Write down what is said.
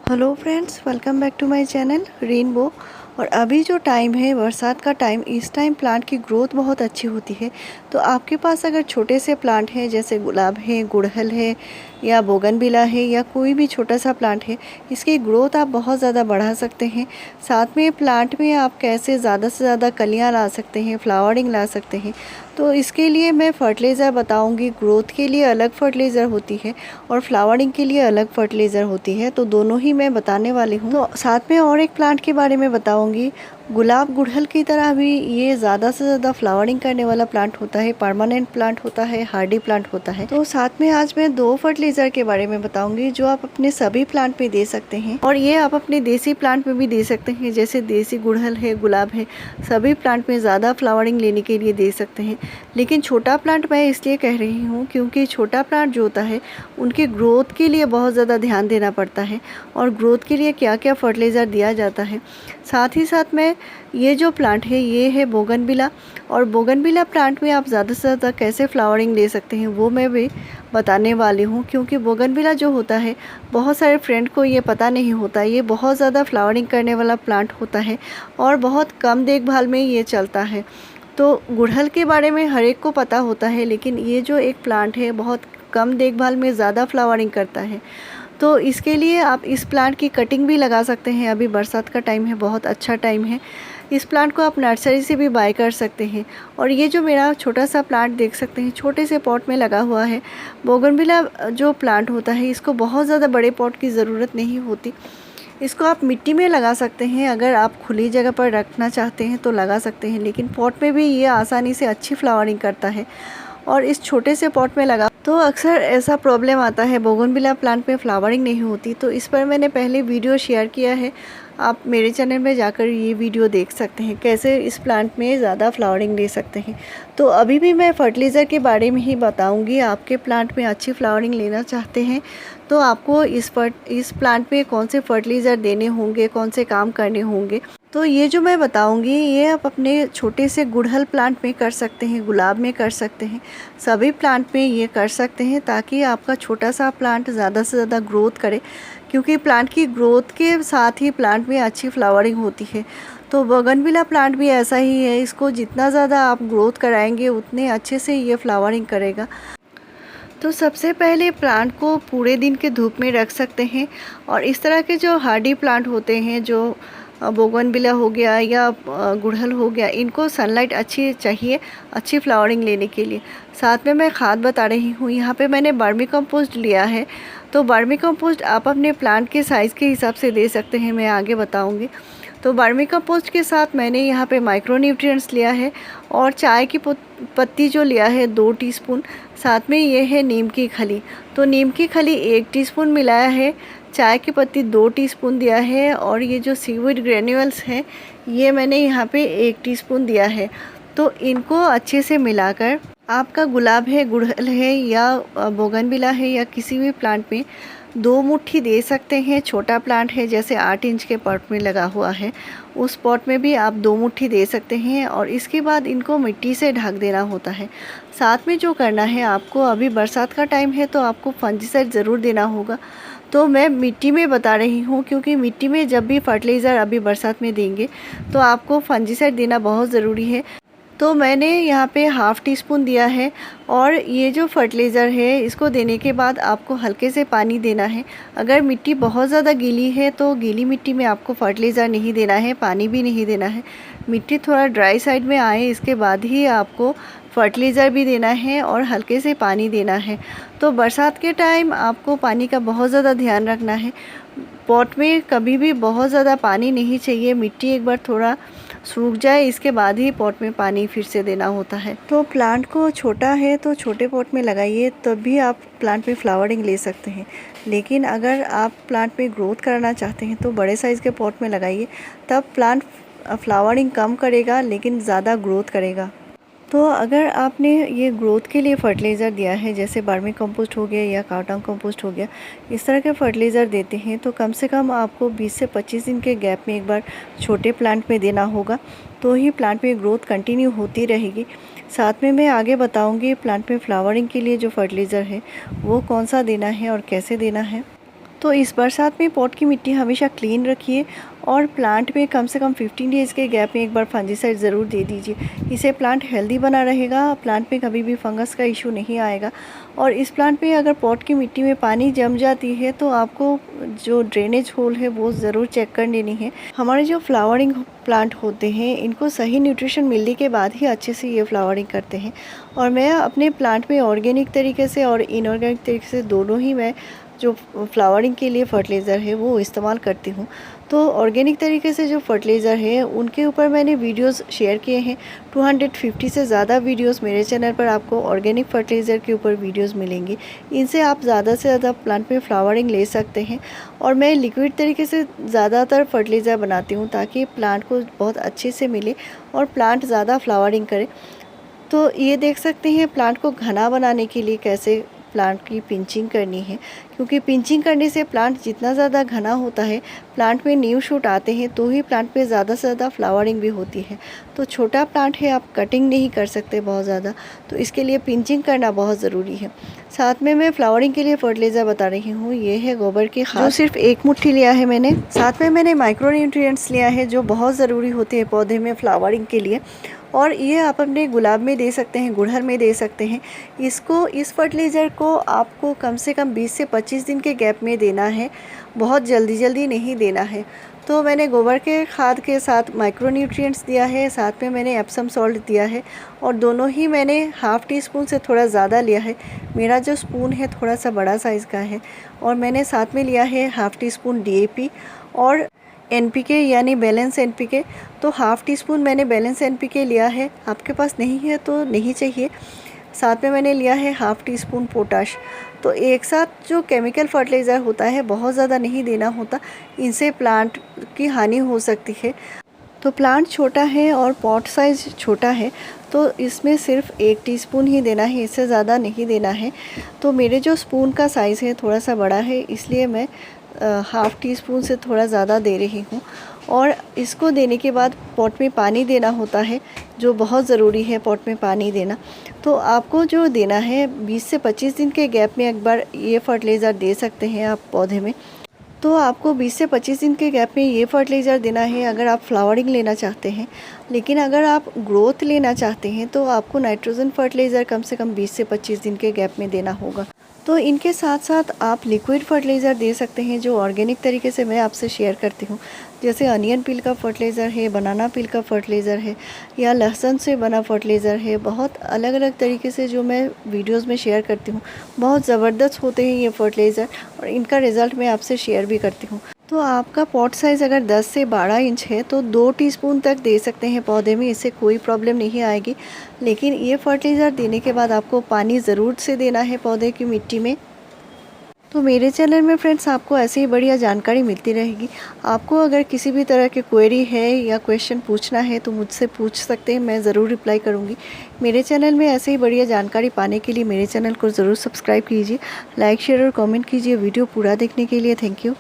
Hello friends, welcome back to my channel rainbow. और अभी जो टाइम है बरसात का टाइम, इस टाइम प्लांट की ग्रोथ बहुत अच्छी होती है। तो आपके पास अगर छोटे से प्लांट हैं जैसे गुलाब है, गुड़हल है या बोगनविला है या कोई भी छोटा सा प्लांट है, इसकी ग्रोथ आप बहुत ज़्यादा बढ़ा सकते हैं। साथ में प्लांट में आप कैसे ज़्यादा से ज़्यादा कलियाँ ला सकते हैं, फ्लावरिंग ला सकते हैं। तो इसके लिए मैं फर्टिलाइज़र बताऊंगी। ग्रोथ के लिए अलग फर्टिलाइज़र होती है और फ्लावरिंग के लिए अलग फर्टिलाइज़र होती है, तो दोनों ही मैं बताने वाली हूँ। तो साथ में और एक प्लांट के बारे में बताऊंगी। गुलाब गुड़हल की तरह भी ये ज़्यादा से ज़्यादा फ्लावरिंग करने वाला प्लांट होता है, परमानेंट प्लांट होता है, हार्डी प्लांट होता है। तो साथ में आज मैं 2 फर्टिलाइज़र के बारे में बताऊंगी जो आप अपने सभी प्लांट पे दे सकते हैं, और ये आप अपने देसी प्लांट में भी दे सकते हैं। जैसे देसी गुड़हल है, गुलाब है, सभी प्लांट में ज़्यादा फ्लावरिंग लेने के लिए दे सकते हैं। लेकिन छोटा प्लांट मैं इसलिए कह रही हूँ क्योंकि छोटा प्लांट जो होता है उनकी ग्रोथ के लिए बहुत ज़्यादा ध्यान देना पड़ता है, और ग्रोथ के लिए क्या क्या फर्टिलाइज़र दिया जाता है। साथ ही साथ में ये जो प्लांट है ये है बोगनविला, और बोगनविला प्लांट में आप ज़्यादा से ज़्यादा कैसे फ्लावरिंग ले सकते हैं वो मैं भी बताने वाली हूँ। क्योंकि बोगनविला जो होता है बहुत सारे फ्रेंड को ये पता नहीं होता, ये बहुत ज़्यादा फ्लावरिंग करने वाला प्लांट होता है और बहुत कम देखभाल में ये चलता है। तो गुड़हल के बारे में हर एक को पता होता है, लेकिन ये जो एक प्लांट है बहुत कम देखभाल में ज़्यादा फ्लावरिंग करता है। तो इसके लिए आप इस प्लांट की कटिंग भी लगा सकते हैं। अभी बरसात का टाइम है, बहुत अच्छा टाइम है। इस प्लांट को आप नर्सरी से भी बाय कर सकते हैं। और ये जो मेरा छोटा सा प्लांट देख सकते हैं, छोटे से पॉट में लगा हुआ है। बोगनविला जो प्लांट होता है इसको बहुत ज़्यादा बड़े पॉट की ज़रूरत नहीं होती। इसको आप मिट्टी में लगा सकते हैं, अगर आप खुली जगह पर रखना चाहते हैं तो लगा सकते हैं। लेकिन पॉट में भी ये आसानी से अच्छी फ्लावरिंग करता है। और इस छोटे से पॉट में लगा तो अक्सर ऐसा प्रॉब्लम आता है, बोगनविला प्लांट में फ्लावरिंग नहीं होती। तो इस पर मैंने पहले वीडियो शेयर किया है, आप मेरे चैनल में जाकर ये वीडियो देख सकते हैं कैसे इस प्लांट में ज़्यादा फ्लावरिंग ले सकते हैं। तो अभी भी मैं फर्टिलाइज़र के बारे में ही बताऊंगी। आपके प्लांट में अच्छी फ्लावरिंग लेना चाहते हैं तो आपको इस प्लांट में कौन से फर्टिलाइज़र देने होंगे, कौन से काम करने होंगे। तो ये जो मैं बताऊंगी ये आप अपने छोटे से गुड़हल प्लांट में कर सकते हैं, गुलाब में कर सकते हैं, सभी प्लांट में ये कर सकते हैं, ताकि आपका छोटा सा प्लांट ज़्यादा से ज़्यादा ग्रोथ करे। क्योंकि प्लांट की ग्रोथ के साथ ही प्लांट में अच्छी फ्लावरिंग होती है। तो बोगनविला प्लांट भी ऐसा ही है, इसको जितना ज़्यादा आप ग्रोथ कराएंगे उतने अच्छे से ये फ्लावरिंग करेगा। तो सबसे पहले प्लांट को पूरे दिन के धूप में रख सकते हैं। और इस तरह के जो हार्डी प्लांट होते हैं, जो बोगनविला हो गया या गुड़हल हो गया, इनको सनलाइट अच्छी चाहिए अच्छी फ्लावरिंग लेने के लिए। साथ में मैं खाद बता रही हूँ, यहाँ पे मैंने वर्मी कंपोस्ट लिया है। तो वर्मी कंपोस्ट आप अपने प्लांट के साइज़ के हिसाब से दे सकते हैं, मैं आगे बताऊँगी। तो वर्मी कंपोस्ट के साथ मैंने यहाँ पे माइक्रो न्यूट्रिएंट्स लिया है, और चाय की पत्ती जो लिया है 2 टीस्पून। साथ में ये है नीम की खली, तो नीम की खली 1 टीस्पून मिलाया है, चाय की पत्ती 2 टीस्पून दिया है, और ये जो सीवीड ग्रेन्यूल्स हैं ये मैंने यहाँ पे 1 टीस्पून दिया है। तो इनको अच्छे से मिलाकर आपका गुलाब है, गुड़हल है या बोगनविला है या किसी भी प्लांट में 2 मुट्ठी दे सकते हैं। छोटा प्लांट है जैसे 8 इंच के पॉट में लगा हुआ है, उस पॉट में भी आप 2 मुट्ठी दे सकते हैं। और इसके बाद इनको मिट्टी से ढक देना होता है। साथ में जो करना है आपको, अभी बरसात का टाइम है तो आपको फंजीसाइड ज़रूर देना होगा। तो मैं मिट्टी में बता रही हूँ क्योंकि मिट्टी में जब भी फर्टिलाइज़र अभी बरसात में देंगे तो आपको फंजीसाइड देना बहुत ज़रूरी है। तो मैंने यहाँ पे हाफ़ टी स्पून दिया है। और ये जो फर्टिलाइज़र है इसको देने के बाद आपको हल्के से पानी देना है। अगर मिट्टी बहुत ज़्यादा गीली है तो गीली मिट्टी में आपको फर्टिलाइज़र नहीं देना है, पानी भी नहीं देना है। मिट्टी थोड़ा ड्राई साइड में आए इसके बाद ही आपको फर्टिलाइज़र भी देना है और हल्के से पानी देना है। तो बरसात के टाइम आपको पानी का बहुत ज़्यादा ध्यान रखना है। पॉट में कभी भी बहुत ज़्यादा पानी नहीं चाहिए, मिट्टी एक बार थोड़ा सूख जाए इसके बाद ही पॉट में पानी फिर से देना होता है। तो प्लांट को छोटा है तो छोटे पॉट में लगाइए, तभी आप प्लांट में फ्लावरिंग ले सकते हैं। लेकिन अगर आप प्लांट में ग्रोथ करना चाहते हैं तो बड़े साइज़ के पॉट में लगाइए, तब प्लांट फ्लावरिंग कम करेगा लेकिन ज़्यादा ग्रोथ करेगा। तो अगर आपने ये ग्रोथ के लिए फर्टिलाइज़र दिया है, जैसे वर्मी कंपोस्ट हो गया या काउडंग कंपोस्ट हो गया, इस तरह के फर्टिलाइज़र देते हैं तो कम से कम आपको 20 से 25 दिन के गैप में एक बार छोटे प्लांट में देना होगा, तो ही प्लांट में ग्रोथ कंटिन्यू होती रहेगी। साथ में मैं आगे बताऊंगी प्लांट में फ्लावरिंग के लिए जो फर्टिलाइज़र है वो कौन सा देना है और कैसे देना है। तो इस बरसात में पॉट की मिट्टी हमेशा क्लीन रखिए और प्लांट में कम से कम 15 डेज़ के गैप में एक बार फंजीसाइड ज़रूर दे दीजिए। इससे प्लांट हेल्दी बना रहेगा, प्लांट में कभी भी फंगस का इशू नहीं आएगा। और इस प्लांट में अगर पॉट की मिट्टी में पानी जम जाती है तो आपको जो ड्रेनेज होल है वो ज़रूर चेक कर लेनी है। हमारे जो फ्लावरिंग प्लांट होते हैं इनको सही न्यूट्रिशन मिलने के बाद ही अच्छे से ये फ्लावरिंग करते हैं। और मैं अपने प्लांट में ऑर्गेनिक तरीके से और इनऑर्गेनिक तरीके से दोनों ही मैं जो फ्लावरिंग के लिए फर्टिलाइज़र है वो इस्तेमाल करती हूँ। तो ऑर्गेनिक तरीके से जो फर्टिलाइज़र है उनके ऊपर मैंने वीडियोस शेयर किए हैं। 250 से ज़्यादा वीडियोस मेरे चैनल पर आपको ऑर्गेनिक फर्टिलाइज़र के ऊपर वीडियोस मिलेंगे। इनसे आप ज़्यादा से ज़्यादा प्लांट में फ्लावरिंग ले सकते हैं। और मैं लिक्विड तरीके से ज़्यादातर फर्टिलाइज़र बनाती हूँ ताकि प्लांट को बहुत अच्छे से मिले और प्लांट ज़्यादा फ्लावरिंग करे। तो ये देख सकते हैं प्लांट को घना बनाने के लिए कैसे प्लांट की पिंचिंग करनी है, क्योंकि पिंचिंग करने से प्लांट जितना ज़्यादा घना होता है, प्लांट में न्यू शूट आते हैं तो ही प्लांट पे ज़्यादा से ज़्यादा फ्लावरिंग भी होती है। तो छोटा प्लांट है, आप कटिंग नहीं कर सकते बहुत ज़्यादा, तो इसके लिए पिंचिंग करना बहुत ज़रूरी है। साथ में मैं फ्लावरिंग के लिए फर्टिलाइज़र बता रही हूँ, ये है गोबर की खाद, जो सिर्फ 1 मुट्ठी लिया है मैंने। साथ में मैंने माइक्रो न्यूट्रिएंट्स लिया है जो बहुत ज़रूरी होते हैं पौधे में फ्लावरिंग के लिए। और ये आप अपने गुलाब में दे सकते हैं, गुड़हल में दे सकते हैं। इस फर्टिलाइज़र को आपको कम से कम 20 से 25 दिन के गैप में देना है, बहुत जल्दी नहीं देना है। तो मैंने गोबर के खाद के साथ माइक्रो न्यूट्रिएंट्स दिया है, साथ में मैंने एप्सम सॉल्ट दिया है और दोनों ही मैंने हाफ़ टी स्पून से थोड़ा ज़्यादा लिया है। मेरा जो स्पून है थोड़ा सा बड़ा साइज़ का है। और मैंने साथ में लिया है हाफ़ टी स्पून DAP और NPK यानी बैलेंस NPK। तो हाफ़ टी स्पून मैंने बैलेंस NPK लिया है, आपके पास नहीं है तो नहीं चाहिए। साथ में मैंने लिया है हाफ़ टी स्पून पोटाश। तो एक साथ जो केमिकल फर्टिलाइज़र होता है बहुत ज़्यादा नहीं देना होता, इनसे प्लांट की हानि हो सकती है। तो प्लांट छोटा है और पॉट साइज़ छोटा है तो इसमें सिर्फ 1 टीस्पून ही देना है, इससे ज़्यादा नहीं देना है। तो मेरे जो स्पून का साइज़ है थोड़ा सा बड़ा है, इसलिए मैं हाफ़ टी स्पून से थोड़ा ज़्यादा दे रही हूँ। और इसको देने के बाद पॉट में पानी देना होता है, जो बहुत ज़रूरी है पॉट में पानी देना। तो आपको जो देना है 20 से 25 दिन के गैप में एक बार ये फर्टिलाइज़र दे सकते हैं आप पौधे में। तो आपको 20 से 25 दिन के गैप में ये फर्टिलाइज़र देना है अगर आप फ्लावरिंग लेना चाहते हैं। लेकिन अगर आप ग्रोथ लेना चाहते हैं तो आपको नाइट्रोजन फर्टिलाइज़र कम से कम 20 से 25 दिन के गैप में देना होगा। तो इनके साथ साथ आप लिक्विड फर्टिलाइज़र दे सकते हैं जो ऑर्गेनिक तरीके से मैं आपसे शेयर करती हूँ। जैसे अनियन पील का फर्टिलाइज़र है, बनाना पील का फर्टिलाइज़र है या लहसुन से बना फर्टिलाइज़र है। बहुत अलग अलग तरीके से जो मैं वीडियोस में शेयर करती हूँ, बहुत ज़बरदस्त होते हैं ये फर्टिलाइज़र और इनका रिज़ल्ट मैं आपसे शेयर भी करती हूँ। तो आपका पॉट साइज़ अगर 10 से 12 इंच है तो 2 टीस्पून तक दे सकते हैं पौधे में, इससे कोई प्रॉब्लम नहीं आएगी। लेकिन ये फर्टिलाइज़र देने के बाद आपको पानी ज़रूर से देना है पौधे की मिट्टी में। तो मेरे चैनल में फ्रेंड्स आपको ऐसे ही बढ़िया जानकारी मिलती रहेगी। आपको अगर किसी भी तरह की क्वेरी है या क्वेश्चन पूछना है तो मुझसे पूछ सकते हैं, मैं ज़रूर रिप्लाई करूँगी। मेरे चैनल में ऐसे ही बढ़िया जानकारी पाने के लिए मेरे चैनल को ज़रूर सब्सक्राइब कीजिए, लाइक शेयर और कमेंट कीजिए। वीडियो पूरा देखने के लिए थैंक यू।